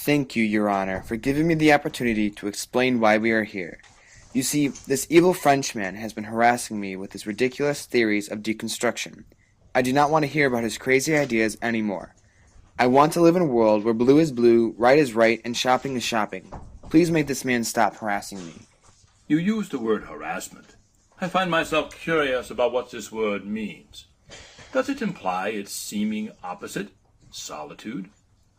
Thank you, Your Honor, for giving me the opportunity to explain why we are here. You see, this evil Frenchman has been harassing me with his ridiculous theories of deconstruction. I do not want to hear about his crazy ideas anymore. I want to live in a world where blue is blue, right is right, and shopping is shopping. Please make this man stop harassing me. You used the word harassment. I find myself curious about what this word means. Does it imply its seeming opposite, solitude?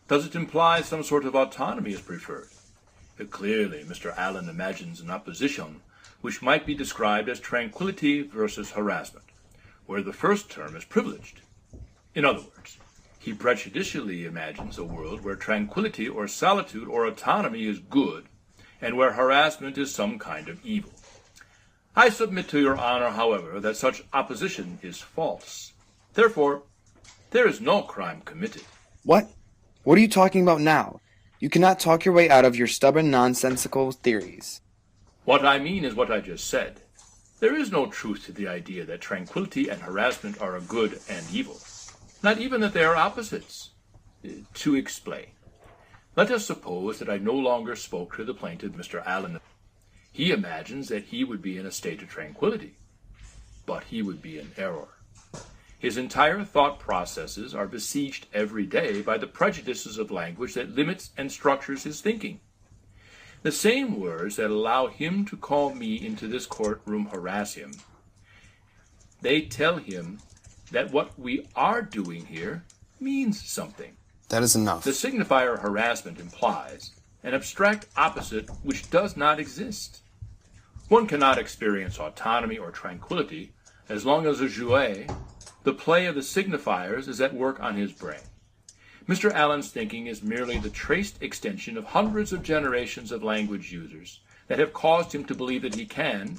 Does it imply some sort of autonomy is preferred? Clearly, Mr. Allen imagines an opposition which might be described as tranquility versus harassment, where the first term is privileged. In other words, he prejudicially imagines a world where tranquility or solitude or autonomy is good, and where harassment is some kind of evil. I submit to your honor, however, that such opposition is false. Therefore, there is no crime committed. What? What are you talking about now? You cannot talk your way out of your stubborn, nonsensical theories. What I mean is what I just said. There is no truth to the idea that tranquility and harassment are a good and evil. Not even that they are opposites. To explain, let us suppose that I no longer spoke to the plaintiff, Mr. Allen. He imagines that he would be in a state of tranquility, but he would be in error. His entire thought processes are besieged every day by the prejudices of language that limits and structures his thinking. The same words that allow him to call me into this courtroom harass him, they tell him that what we are doing here means something. That is enough. The signifier harassment implies an abstract opposite which does not exist. One cannot experience autonomy or tranquility as long as a jouet, the play of the signifiers, is at work on his brain. Mr. Allen's thinking is merely the traced extension of hundreds of generations of language users that have caused him to believe that he can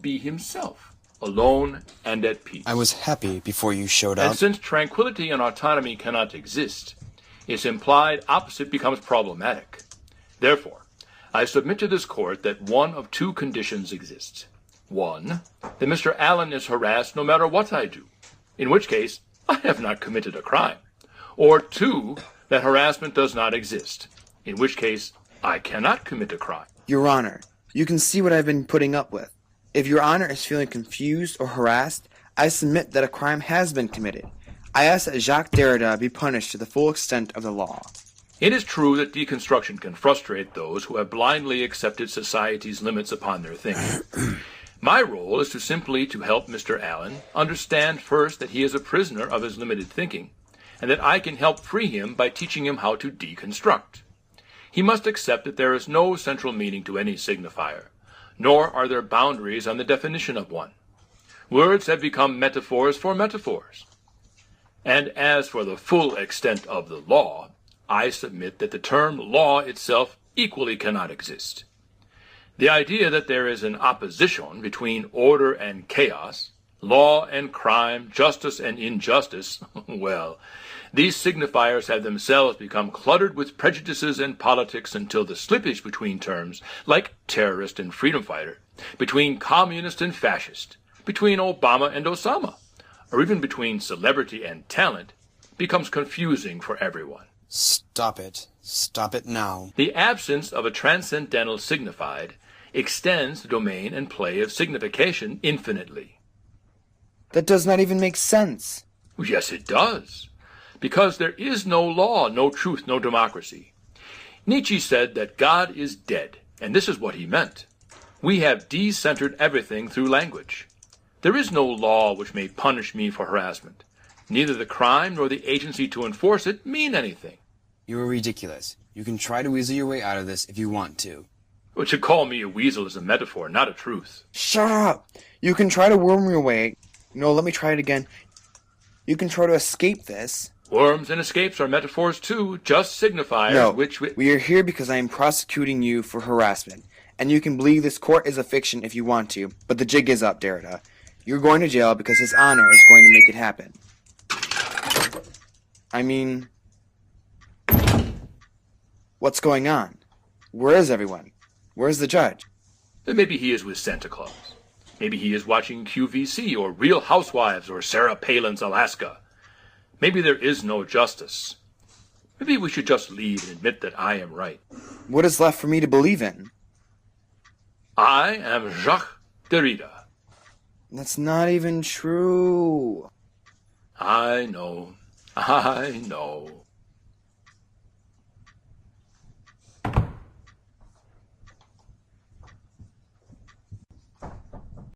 be himself, alone and at peace. I was happy before you showed up. And since tranquility and autonomy cannot exist, its implied opposite becomes problematic. Therefore, I submit to this court that one of two conditions exists. One, that Mr. Allen is harassed no matter what I do, in which case I have not committed a crime. Or two, that harassment does not exist, in which case I cannot commit a crime. Your Honor, you can see what I've been putting up with. If Your Honor is feeling confused or harassed, I submit that a crime has been committed. I ask that Jacques Derrida be punished to the full extent of the law. It is true that deconstruction can frustrate those who have blindly accepted society's limits upon their thinking. My role is simply to help Mr. Allen understand first that he is a prisoner of his limited thinking, and that I can help free him by teaching him how to deconstruct. He must accept that there is no central meaning to any signifier, nor are there boundaries on the definition of one. Words have become metaphors for metaphors. And as for the full extent of the law, I submit that the term law itself equally cannot exist. The idea that there is an opposition between order and chaos, law and crime, justice and injustice, well, these signifiers have themselves become cluttered with prejudices and politics until the slippage between terms, like terrorist and freedom fighter, between communist and fascist, between Obama and Osama, or even between celebrity and talent, becomes confusing for everyone. Stop it. Stop it now. The absence of a transcendental signified extends the domain and play of signification infinitely. That does not even make sense. Yes, it does. Because there is no law, no truth, no democracy. Nietzsche said that God is dead, and this is what he meant. We have decentered everything through language. There is no law which may punish me for harassment. Neither the crime nor the agency to enforce it mean anything. You are ridiculous. You can try to weasel your way out of this if you want to. But to call me a weasel is a metaphor, not a truth. Shut up! You can try to worm your way... No, let me try it again. You can try to escape this. Worms and escapes are metaphors too, just signifiers No, which... we are here because I am prosecuting you for harassment. And you can believe this court is a fiction if you want to, but the jig is up, Derrida. You're going to jail because His Honor is going to make it happen. I mean... What's going on? Where is everyone? Where's the judge? Maybe he is with Santa Claus. Maybe he is watching QVC or Real Housewives or Sarah Palin's Alaska. Maybe there is no justice. Maybe we should just leave and admit that I am right. What is left for me to believe in? I am Jacques Derrida. That's not even true. I know.